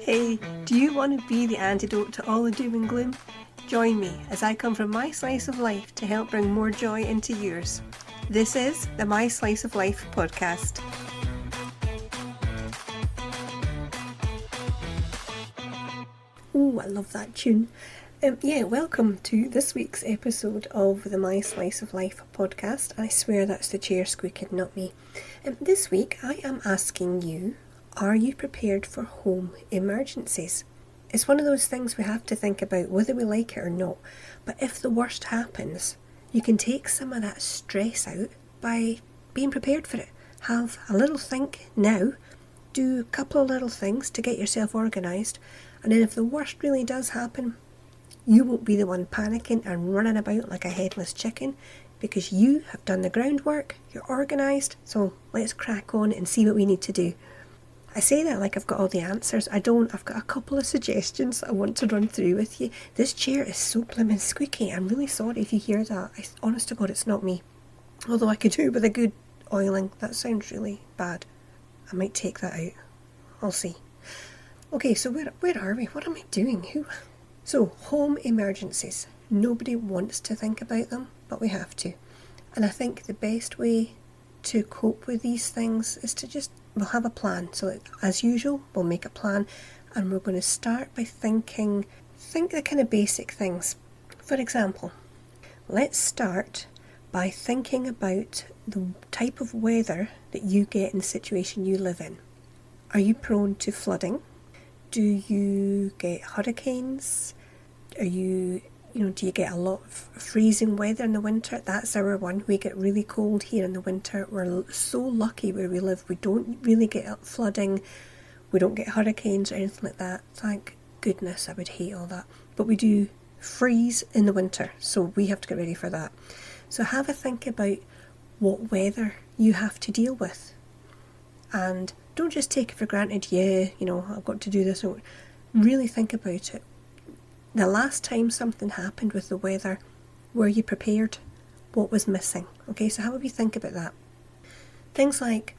Hey, do you want to be the antidote to all the doom and gloom? Join me as I come from my slice of life to help bring more joy into yours. This is the My Slice of Life podcast. Oh, I love that tune. Welcome to this week's episode of the My Slice of Life podcast. I swear that's the chair squeaking, not me. This week I am asking you, are you prepared for home emergencies? It's one of those things we have to think about whether we like it or not. But if the worst happens, you can take some of that stress out by being prepared for it. Have a little think now, do a couple of little things to get yourself organised, and then if the worst really does happen, you won't be the one panicking and running about like a headless chicken because you have done the groundwork, you're organised, so let's crack on and see what we need to do. I say that like I've got all the answers. I don't. I've got a couple of suggestions I want to run through with you. This chair is so blimmin' squeaky. I'm really sorry if you hear that. Honest to God, it's not me. Although I could do with a good oiling. That sounds really bad. I might take that out. I'll see. Okay, so where are we? What am I doing? So, home emergencies. Nobody wants to think about them, but we have to. And I think the best way to cope with these things is to we'll have a plan. So as usual, we'll make a plan and we're going to start by think the kind of basic things. For example, let's start by thinking about the type of weather that you get in the situation you live in. Are you prone to flooding? Do you get hurricanes? Do you get a lot of freezing weather in the winter? That's our one. We get really cold here in the winter. We're so lucky where we live. We don't really get flooding. We don't get hurricanes or anything like that. Thank goodness. I would hate all that. But we do freeze in the winter, so we have to get ready for that. So have a think about what weather you have to deal with. And don't just take it for granted, I've got to do this. Really think about it. The last time something happened with the weather, were you prepared? What was missing? Okay, so how would we think about that? Things like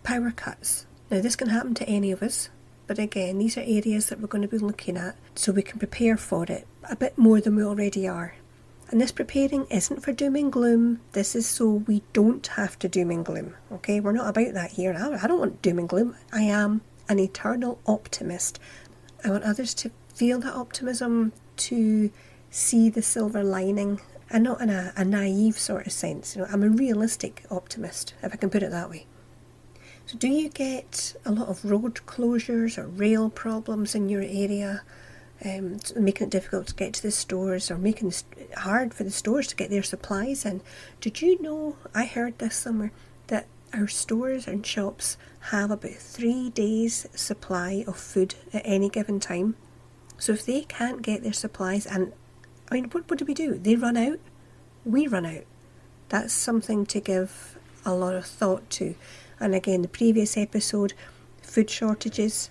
power cuts. Now this can happen to any of us, but again, these are areas that we're going to be looking at so we can prepare for it a bit more than we already are. And this preparing isn't for doom and gloom. This is so we don't have to doom and gloom. Okay, we're not about that here. I don't want doom and gloom. I am an eternal optimist. I want others to feel that optimism, to see the silver lining, and not in a naive sort of sense. I'm a realistic optimist, if I can put it that way. So do you get a lot of road closures or rail problems in your area, making it difficult to get to the stores or making it hard for the stores to get their supplies in? Did you know, I heard this somewhere, that our stores and shops have about 3 days supply of food at any given time? So if they can't get their supplies, and what do? They run out, we run out. That's something to give a lot of thought to. And again, the previous episode, food shortages,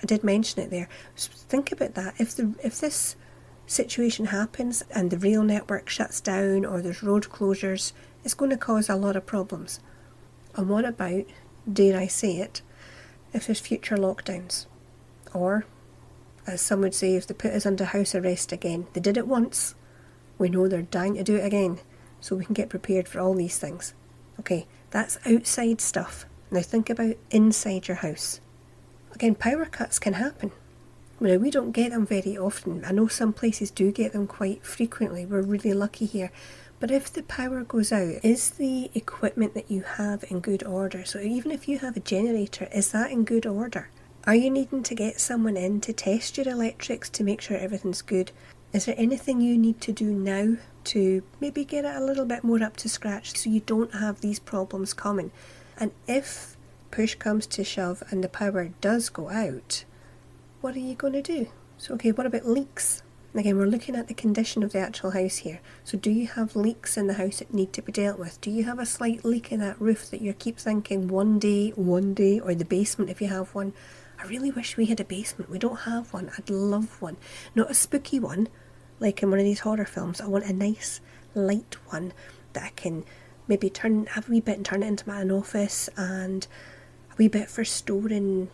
I did mention it there. So think about that. If this situation happens and the rail network shuts down or there's road closures, it's going to cause a lot of problems. And what about, dare I say it, if there's future lockdowns? Or, as some would say, if they put us under house arrest again. They did it once. We know they're dying to do it again. So we can get prepared for all these things. Okay, that's outside stuff. Now think about inside your house. Again, power cuts can happen. Now, we don't get them very often. I know some places do get them quite frequently. We're really lucky here. But if the power goes out, is the equipment that you have in good order? So even if you have a generator, is that in good order? Are you needing to get someone in to test your electrics to make sure everything's good? Is there anything you need to do now to maybe get it a little bit more up to scratch so you don't have these problems coming? And if push comes to shove and the power does go out, what are you going to do? So okay, what about leaks? Again, we're looking at the condition of the actual house here. So do you have leaks in the house that need to be dealt with? Do you have a slight leak in that roof that you keep thinking one day, or the basement if you have one? I really wish we had a basement. We don't have one. I'd love one. Not a spooky one, like in one of these horror films. I want a nice, light one that I can maybe have a wee bit and turn it into an office, and a wee bit for storing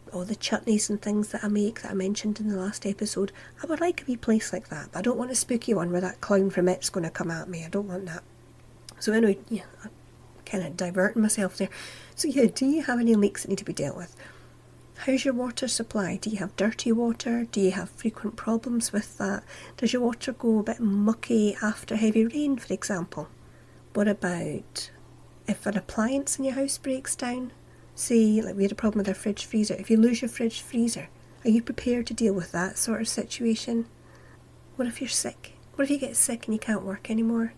all the chutneys and things that I make that I mentioned in the last episode. I would like a wee place like that, but I don't want a spooky one where that clown from It's going to come at me. I don't want that. So anyway, yeah, I'm kind of diverting myself there. So yeah, do you have any leaks that need to be dealt with? How's your water supply? Do you have dirty water? Do you have frequent problems with that? Does your water go a bit mucky after heavy rain, for example? What about if an appliance in your house breaks down? Say, like we had a problem with our fridge freezer. If you lose your fridge freezer, are you prepared to deal with that sort of situation? What if you're sick? What if you get sick and you can't work anymore?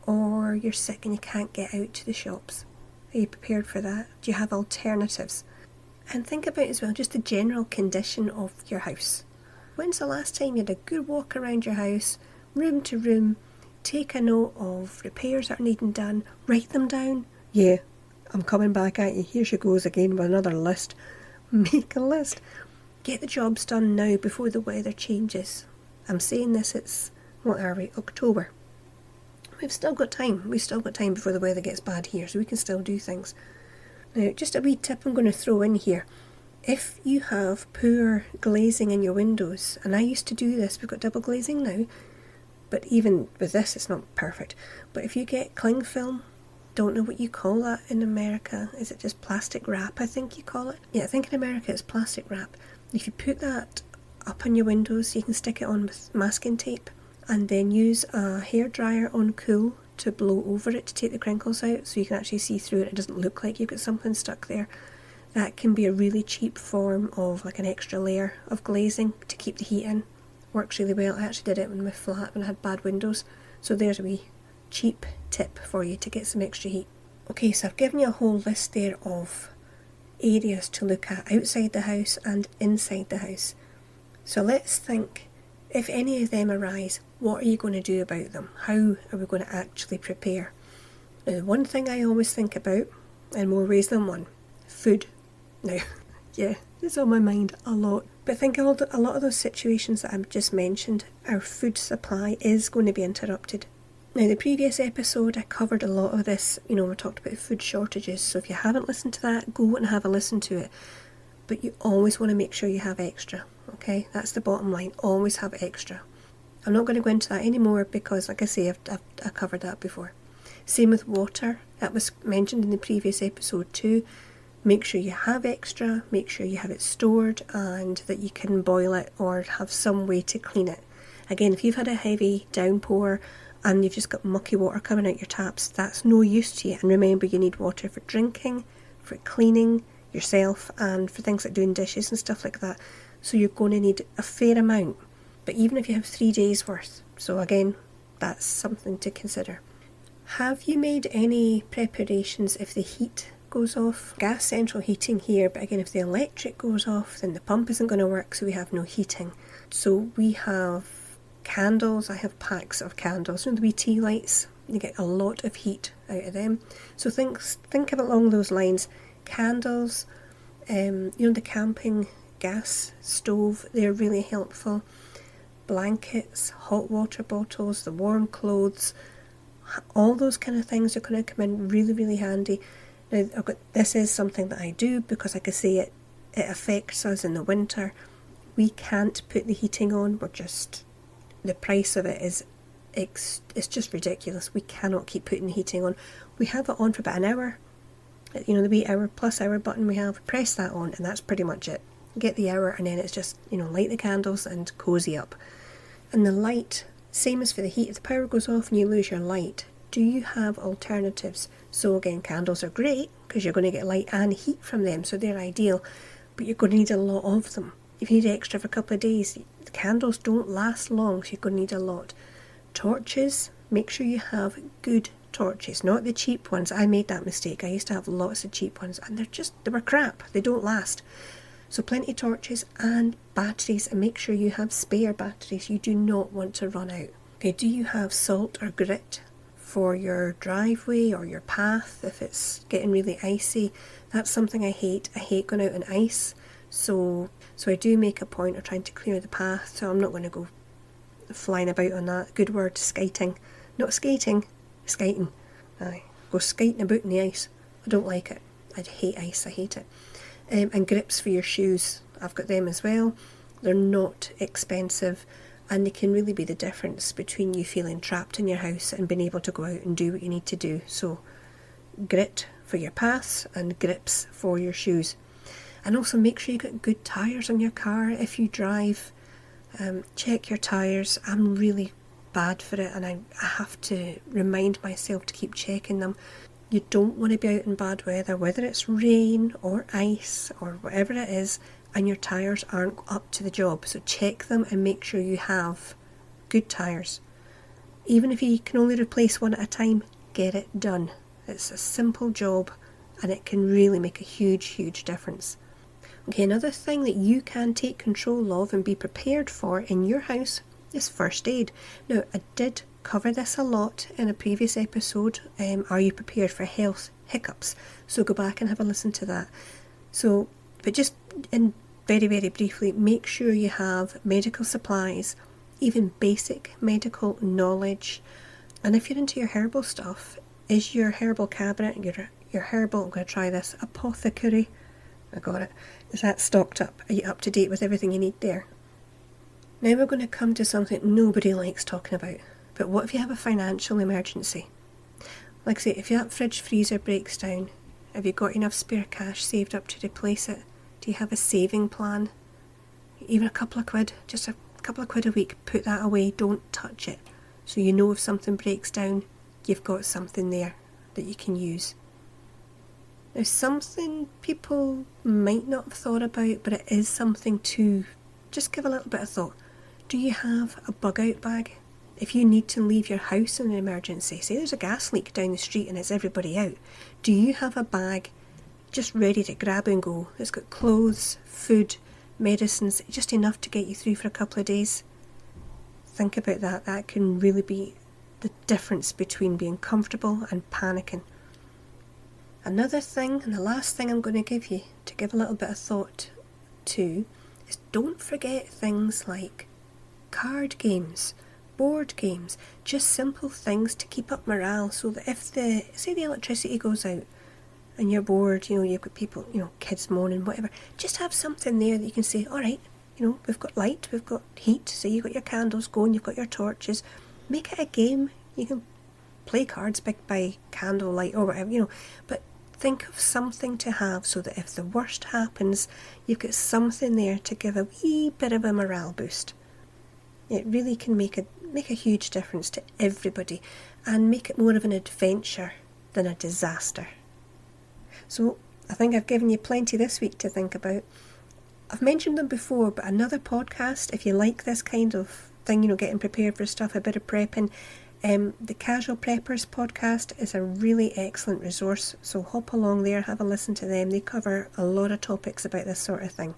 Or you're sick and you can't get out to the shops? Are you prepared for that? Do you have alternatives? And think about as well just the general condition of your house. When's the last time you had a good walk around your house, room to room, take a note of repairs that are needing done, write them down? Yeah, I'm coming back at you. Here she goes again with another list. Make a list. Get the jobs done now before the weather changes. I'm saying this, it's, what are we, October. We've still got time. We've still got time before the weather gets bad here, so we can still do things. Now, just a wee tip I'm going to throw in here. If you have poor glazing in your windows, and I used to do this, we've got double glazing now, but even with this it's not perfect. But if you get cling film, don't know what you call that in America. Is it just plastic wrap, I think you call it? Yeah, I think in America it's plastic wrap. If you put that up on your windows, you can stick it on with masking tape and then use a hairdryer on cool to blow over it to take the crinkles out so you can actually see through it. It doesn't look like you've got something stuck there. That can be a really cheap form of like an extra layer of glazing to keep the heat in. Works really well. I actually did it in my flat when I had bad windows. So there's a wee cheap tip for you to get some extra heat. Okay, so I've given you a whole list there of areas to look at outside the house and inside the house. So let's think, if any of them arise, what are you going to do about them? How are we going to actually prepare? Now, the one thing I always think about, in more ways than one, food. Now, yeah, it's on my mind a lot. But think a lot of those situations that I've just mentioned, our food supply is going to be interrupted. Now, the previous episode, I covered a lot of this. We talked about food shortages. So if you haven't listened to that, go and have a listen to it. But you always want to make sure you have extra. Okay, that's the bottom line. Always have extra. I'm not going to go into that anymore because, like I say, I've covered that before. Same with water. That was mentioned in the previous episode too. Make sure you have extra. Make sure you have it stored and that you can boil it or have some way to clean it. Again, if you've had a heavy downpour and you've just got mucky water coming out your taps, that's no use to you. And remember, you need water for drinking, for cleaning yourself, and for things like doing dishes and stuff like that. So you're going to need a fair amount. But even if you have 3 days worth, so again, that's something to consider. Have you made any preparations if the heat goes off? Gas central heating here, but again, if the electric goes off, then the pump isn't going to work, so we have no heating. So we have candles. I have packs of candles. The wee tea lights, you get a lot of heat out of them. So think of it along those lines. Candles, the camping gas stove, they're really helpful. Blankets, hot water bottles, the warm clothes, all those kind of things are going to come in really, really handy. Now, this is something that I do because, like I say, it affects us in the winter. We can't put the heating on. The price of it is, it's just ridiculous. We cannot keep putting the heating on. We have it on for about an hour. The wee hour plus hour button we have, press that on and that's pretty much it. Get the hour and then it's just, light the candles and cozy up. And the light, same as for the heat, if the power goes off and you lose your light, do you have alternatives? So again, candles are great because you're going to get light and heat from them, so they're ideal, but you're going to need a lot of them. If you need extra for a couple of days, the candles don't last long, so you're going to need a lot. Torches, make sure you have good torches, not the cheap ones. I made that mistake. I used to have lots of cheap ones and they were crap. They don't last. So plenty of torches and batteries, and make sure you have spare batteries. You do not want to run out. Okay, do you have salt or grit for your driveway or your path if it's getting really icy? That's something I hate. I hate going out on ice. So I do make a point of trying to clear the path, so I'm not going to go flying about on that. Good word, skiting. Not skating, skiting. Aye, go skating about in the ice. I don't like it. I hate ice, I hate it. And grips for your shoes. I've got them as well. They're not expensive, and they can really be the difference between you feeling trapped in your house and being able to go out and do what you need to do. So grit for your paths and grips for your shoes. And also make sure you get good tyres on your car if you drive. Check your tyres. I'm really bad for it, and I have to remind myself to keep checking them. You don't want to be out in bad weather, whether it's rain or ice or whatever it is, and your tyres aren't up to the job. So check them and make sure you have good tyres. Even if you can only replace one at a time, get it done. It's a simple job and it can really make a huge, huge difference. Okay, another thing that you can take control of and be prepared for in your house is first aid. Now, I did cover this a lot in a previous episode. Are you prepared for health hiccups? So go back and have a listen to that. But just in very, very briefly, make sure you have medical supplies, even basic medical knowledge. And if you're into your herbal stuff, is your herbal cabinet, your herbal, I'm going to try this, apothecary, I got it, is that stocked up? Are you up to date with everything you need there? Now we're going to come to something nobody likes talking about. But what if you have a financial emergency? Like I say, if your fridge freezer breaks down, have you got enough spare cash saved up to replace it? Do you have a saving plan? Even a couple of quid, just a couple of quid a week, put that away, don't touch it. So you know if something breaks down, you've got something there that you can use. Now, something people might not have thought about, but it is something to just give a little bit of thought. Do you have a bug out bag? If you need to leave your house in an emergency, say there's a gas leak down the street and it's everybody out, do you have a bag just ready to grab and go? It's got clothes, food, medicines, just enough to get you through for a couple of days. Think about that. That can really be the difference between being comfortable and panicking. Another thing, and the last thing I'm going to give you to give a little bit of thought to, is don't forget things like card games, board games, just simple things to keep up morale, so that if the electricity goes out and you're bored, you've got people, kids moaning, whatever, just have something there that you can say, alright, we've got light, we've got heat, so you've got your candles going, you've got your torches, make it a game. You can play cards by candlelight or whatever, but think of something to have so that if the worst happens, you've got something there to give a wee bit of a morale boost. It really can make a huge difference to everybody and make it more of an adventure than a disaster. So I think I've given you plenty this week to think about. I've mentioned them before, but another podcast, if you like this kind of thing, getting prepared for stuff, a bit of prepping, the Casual Preppers podcast is a really excellent resource, so hop along there, have a listen to them. They cover a lot of topics about this sort of thing.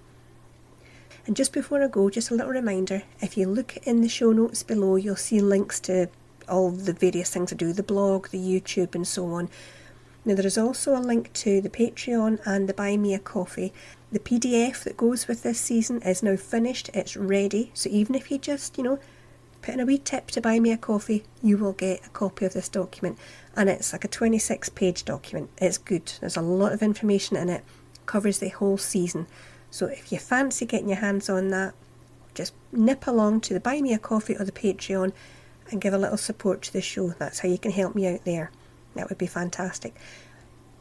And just before I go, just a little reminder, if you look in the show notes below, you'll see links to all the various things I do, the blog, the YouTube and so on. Now there is also a link to the Patreon and the Buy Me a Coffee. The PDF that goes with this season is now finished, it's ready, so even if you just, put in a wee tip to buy me a coffee, you will get a copy of this document. And it's like a 26-page document. It's good. There's a lot of information in it. Covers the whole season. So if you fancy getting your hands on that, just nip along to the Buy Me a Coffee or the Patreon and give a little support to the show. That's how you can help me out there. That would be fantastic.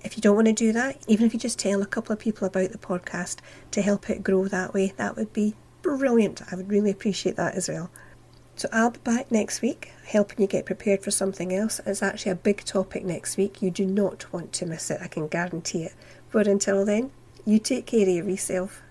If you don't want to do that, even if you just tell a couple of people about the podcast to help it grow that way, that would be brilliant. I would really appreciate that as well. So I'll be back next week, helping you get prepared for something else. It's actually a big topic next week. You do not want to miss it, I can guarantee it. But until then, you take care of yourself.